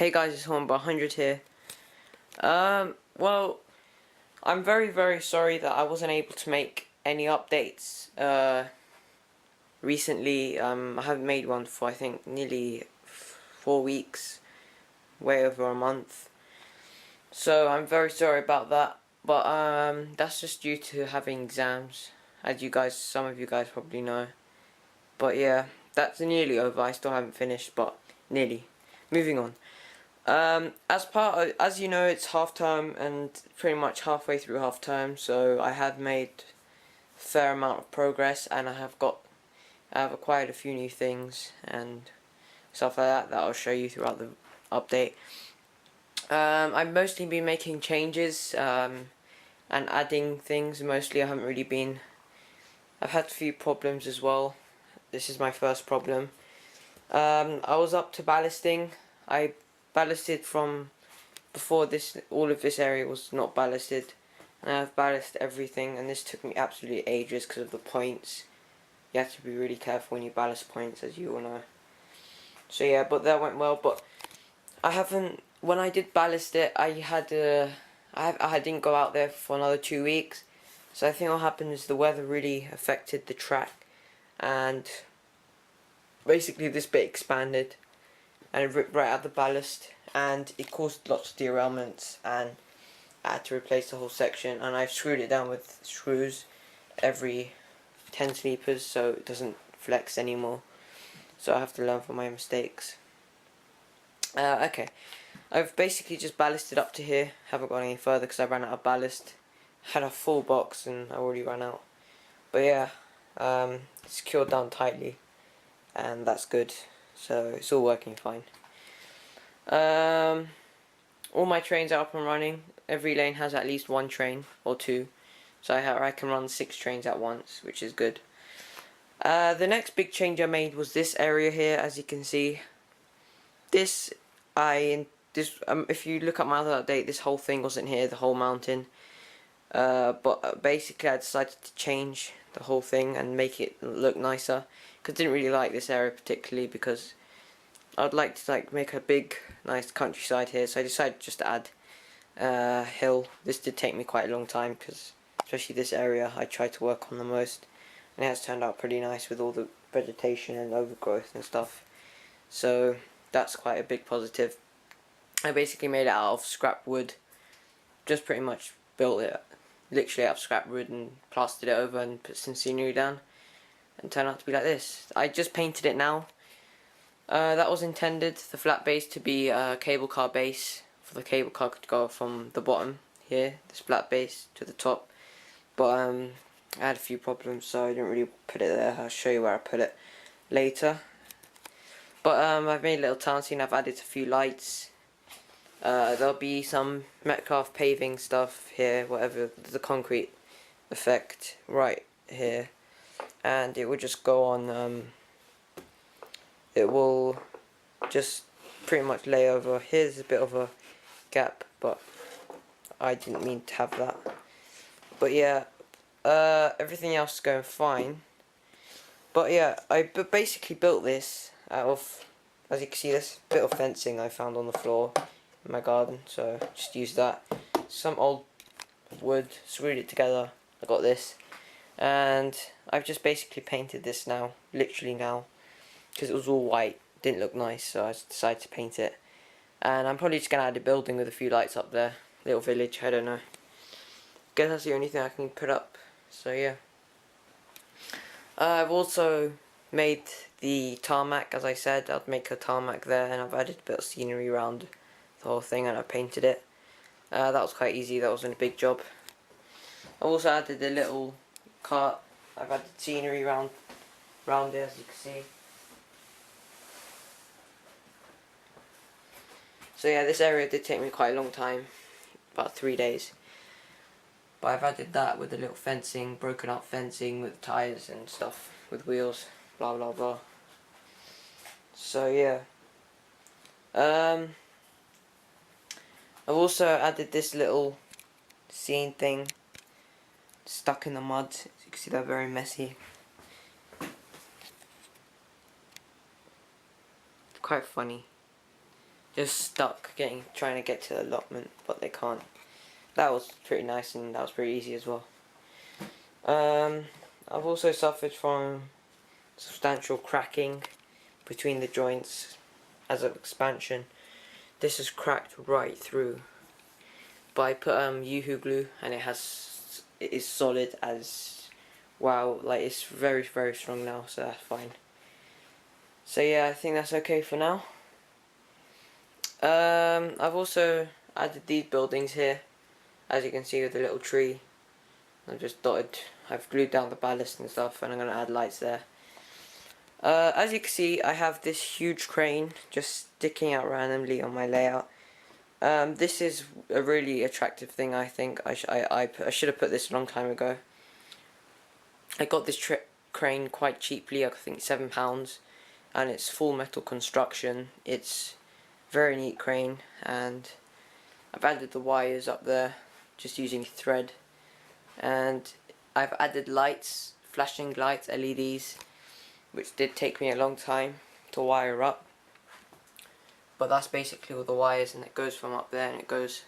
Hey guys, it's hornby 100 here. Well, I'm very sorry that I wasn't able to make any updates recently. I haven't made one for I think nearly 4 weeks, way over a month. So I'm very sorry about that. But that's just due to having exams, as some of you guys probably know. But yeah, that's nearly over. I still haven't finished, but nearly. Moving on. As you know, it's half term and pretty much halfway through half term, so I have made a fair amount of progress, and I have acquired a few new things and stuff like that I'll show you throughout the update. I've mostly been making changes and adding things. Mostly, I've had a few problems as well. This is my first problem. I was up to ballasting. I ballasted from before this. All of this area was not ballasted, and I've ballasted everything, and this took me absolutely ages because of the points. You have to be really careful when you ballast points, as you all know. So yeah, but that went well. But I haven't. When I did ballast it, I didn't go out there for another 2 weeks. So I think what happened is the weather really affected the track, and basically this bit expanded and it ripped right out the ballast, and it caused lots of derailments, and I had to replace the whole section, and I've screwed it down with screws every 10 sleepers so it doesn't flex anymore. So I have to learn from my mistakes. Okay, I've basically just ballasted up to here, haven't gone any further because I ran out of ballast. Had a full box and I already ran out. But yeah, it's secured down tightly, and that's good. So it's all working fine. All my trains are up and running. Every lane has at least one train or two, so I can run 6 trains at once, which is good. The next big change I made was this area here. As you can see, if you look at my other update, this whole thing wasn't here, the whole mountain. But basically I decided to change the whole thing and make it look nicer, because I didn't really like this area particularly, because I'd like to make a big nice countryside here, so I decided just to add a hill. This did take me quite a long time, because especially this area I tried to work on the most, and it has turned out pretty nice with all the vegetation and overgrowth and stuff, so that's quite a big positive. I basically made it out of scrap wood, just pretty much built it literally out of scrap wood and plastered it over and put some scenery down, and turned out to be like this. I just painted it now. That was intended, the flat base, to be a cable car base, for the cable car could go from the bottom here, this flat base, to the top. But I had a few problems, so I didn't really put it there. I'll show you where I put it later. But I've made a little town scene. I've added a few lights. There'll be some Metcalf paving stuff here, whatever, the concrete effect right here, and it will just go on, it will just pretty much lay over. Here's a bit of a gap, but I didn't mean to have that. But yeah, everything else is going fine. But yeah, I basically built this out of, as you can see, this bit of fencing I found on the floor in my garden, so just use that. Some old wood, screwed it together. I got this, and I've just basically painted this now, literally now, because it was all white, didn't look nice, so I decided to paint it. And I'm probably just gonna add a building with a few lights up there, little village, I don't know. Guess that's the only thing I can put up. So yeah, I've also made the tarmac. As I said, I'd make a tarmac there, and I've added a bit of scenery around the whole thing, and I painted it. That was quite easy, that wasn't a big job. I also added a little cart. I've added scenery around it, as you can see. So yeah, this area did take me quite a long time, about 3 days. But I've added that with the little fencing, broken up fencing with tyres and stuff, with wheels, blah blah blah. So yeah. I've also added this little scene thing stuck in the mud. As you can see, they're very messy. It's quite funny. just stuck trying to get to the allotment, but they can't. That was pretty nice, and that was pretty easy as well. I've also suffered from substantial cracking between the joints as of expansion. This is cracked right through, but I put Yoo-hoo glue, and it is solid as wow. Like, it's very strong now, so that's fine. So yeah, I think that's okay for now. I've also added these buildings here, as you can see, with the little tree. I've glued down the ballast and stuff, and I'm going to add lights there. As you can see, I have this huge crane just sticking out randomly on my layout. This is a really attractive thing, I think. I should have put this a long time ago. I got this crane quite cheaply, I think £7, and it's full metal construction. It's very neat crane, and I've added the wires up there just using thread, and I've added lights, flashing lights, LEDs, which did take me a long time to wire up, but that's basically all the wires, and it goes from up there, and it goes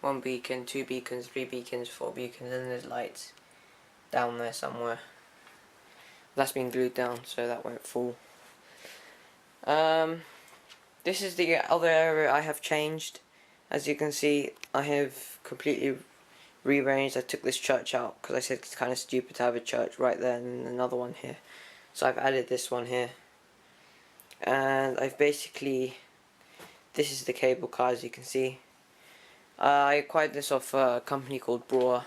1 beacon, 2 beacons, 3 beacons, 4 beacons, and there's lights down there somewhere. That's been glued down so that won't fall. This is the other area I have changed. As you can see, I have completely rearranged. I took this church out because I said it's kind of stupid to have a church right there and another one here. So I've added this one here. And I've basically, this is the cable car, as you can see. I acquired this off a company called Brewer.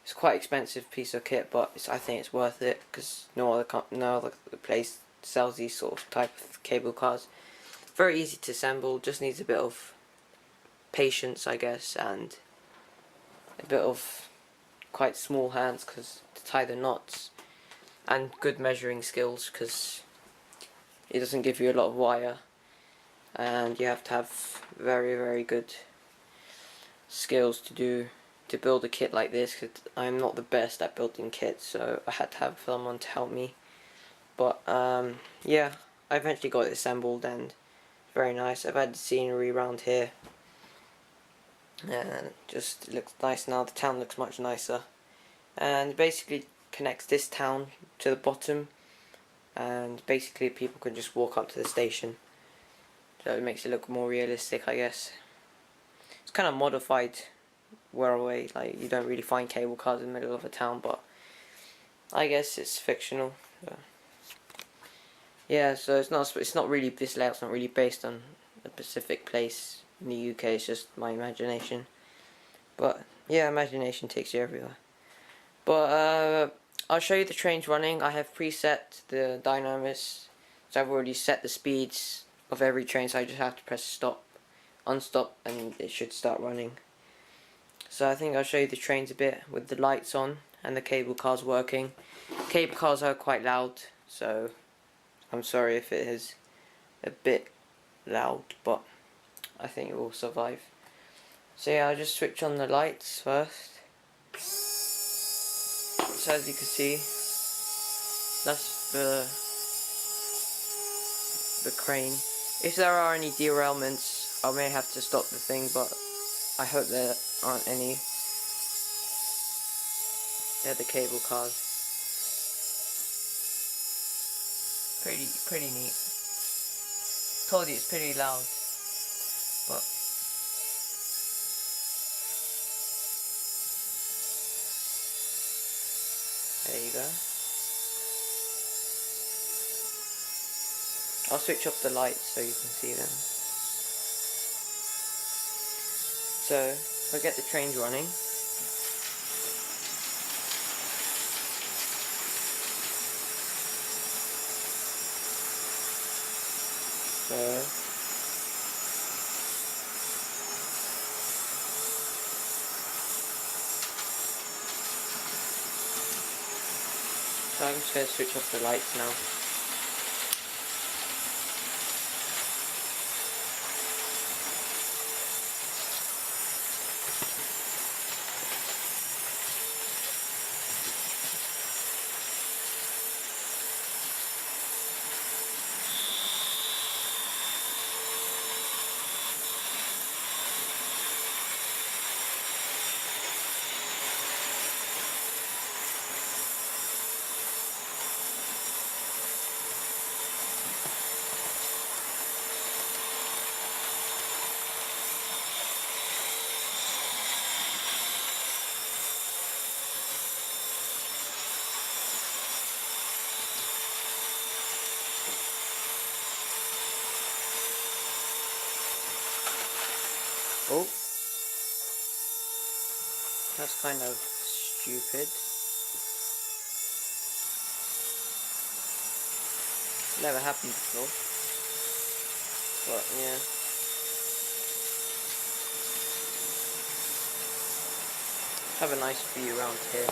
It's quite expensive piece of kit, but I think it's worth it because no other place sells these sort of type of cable cars. Very easy to assemble, just needs a bit of patience, I guess, and a bit of quite small hands to tie the knots, and good measuring skills because it doesn't give you a lot of wire, and you have to have very good skills to build a kit like this, because I'm not the best at building kits, so I had to have someone to help me. But yeah, I eventually got it assembled, and very nice. I've added scenery around here, and it just looks nice now. The town looks much nicer, and basically connects this town to the bottom, and basically people can just walk up to the station, so it makes it look more realistic, I guess. It's kind of modified railway, like you don't really find cable cars in the middle of a town, but I guess it's fictional. So. Yeah, so it's not really, this layout's not really based on a specific place in the UK, it's just my imagination. But yeah, imagination takes you everywhere. But I'll show you the trains running. I have preset the dynamos, so I've already set the speeds of every train, so I just have to press stop, unstop, and it should start running. So I think I'll show you the trains a bit with the lights on and the cable cars working. Cable cars are quite loud, so I'm sorry if it is a bit loud, but I think it will survive. So yeah, I'll just switch on the lights first. So as you can see, that's the crane. If there are any derailments, I may have to stop the thing, but I hope there aren't any. They're the cable cars. Pretty neat. Told you it's pretty loud, but there you go. I'll switch off the lights so you can see them. So, we'll get the trains running. So I'm just going to switch off the lights now. That's kind of stupid. Never happened before. But yeah. Have a nice view around here.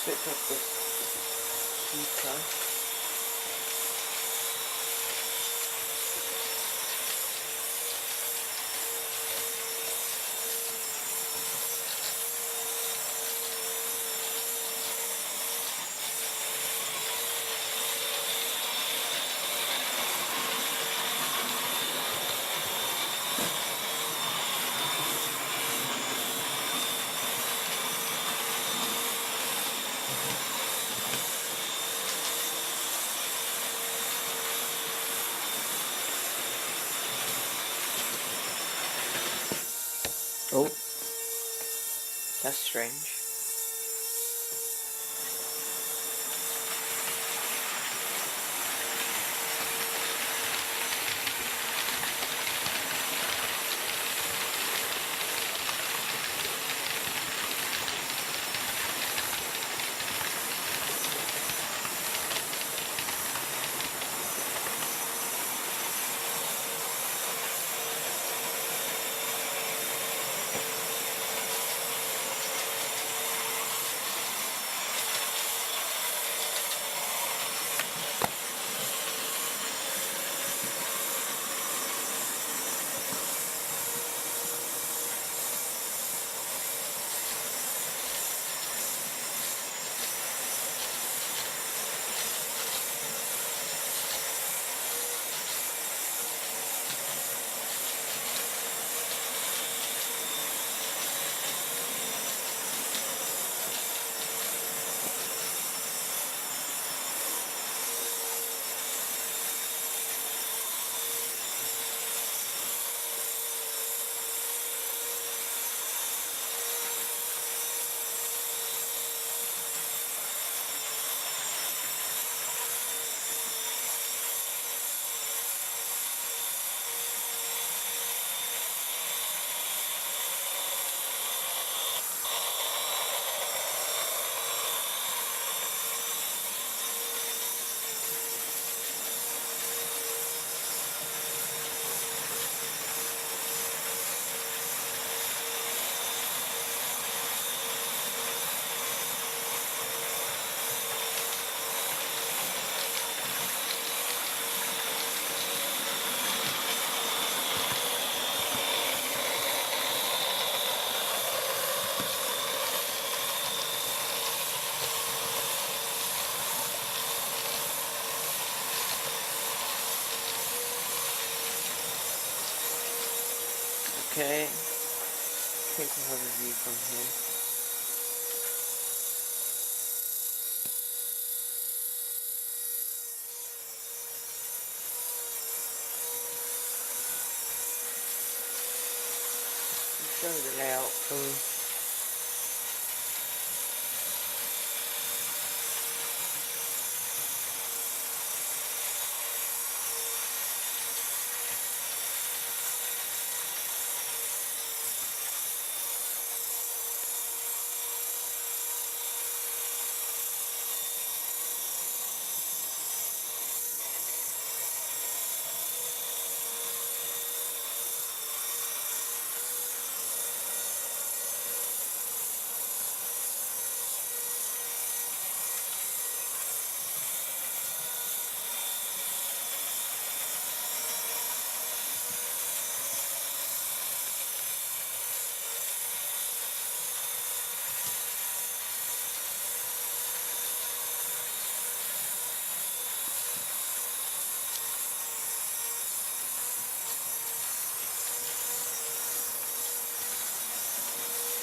Switch up this heater. Oh, that's strange. Okay, I think we'll have a view from here. Show the layout from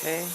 Okay.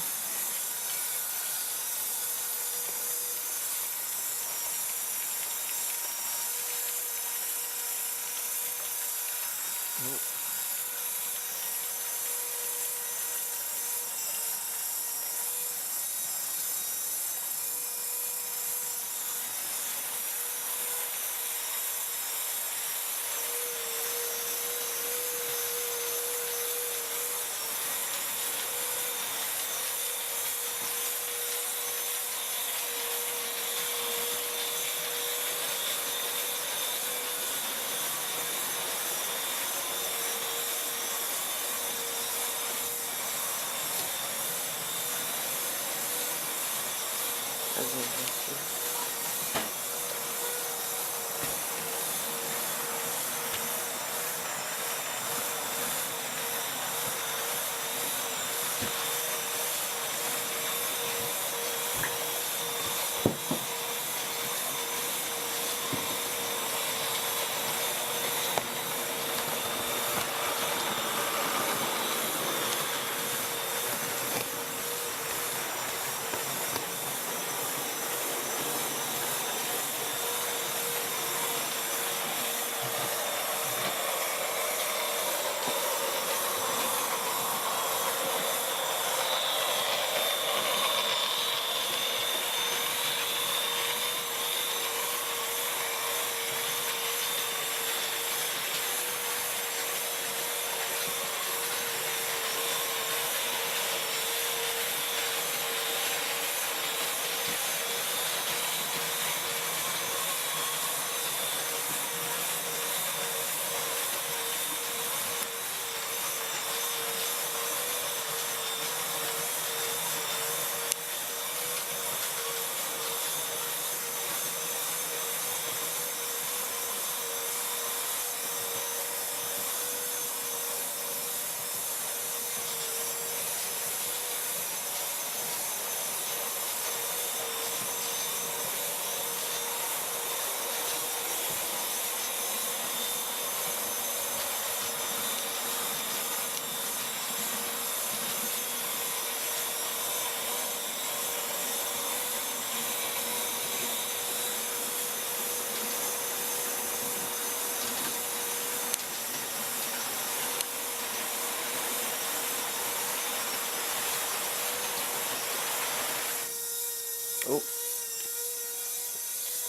Oh,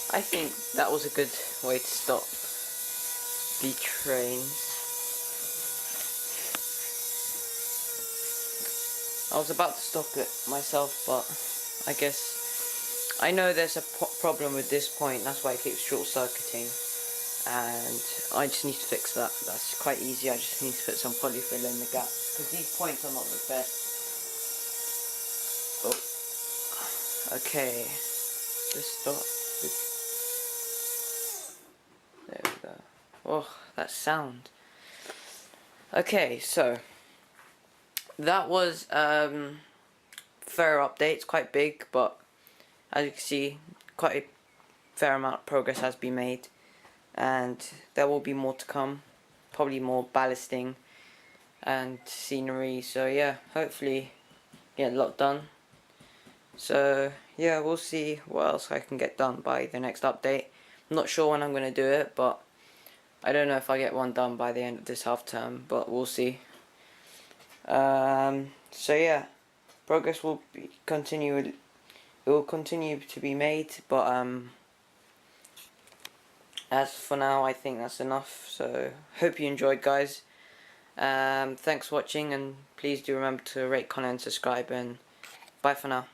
I think that was a good way to stop the trains. I was about to stop it myself, but I guess I know there's a problem with this point, that's why it keeps short-circuiting, and I just need to fix that. That's quite easy. I just need to put some polyfill in the gaps, because these points are not the best. Oh, okay, just stop. There we go. Oh, that sound. Okay, so that was fair update. It's quite big, but as you can see, quite a fair amount of progress has been made, and there will be more to come. Probably more ballasting and scenery. So yeah, hopefully get a lot done. So yeah, we'll see what else I can get done by the next update. I'm not sure when I'm going to do it, but I don't know if I get one done by the end of this half term, but we'll see. So yeah, progress will be continued. It will continue to be made, but as for now, I think that's enough. So hope you enjoyed, guys. Thanks for watching, and please do remember to rate, comment, and subscribe, and bye for now.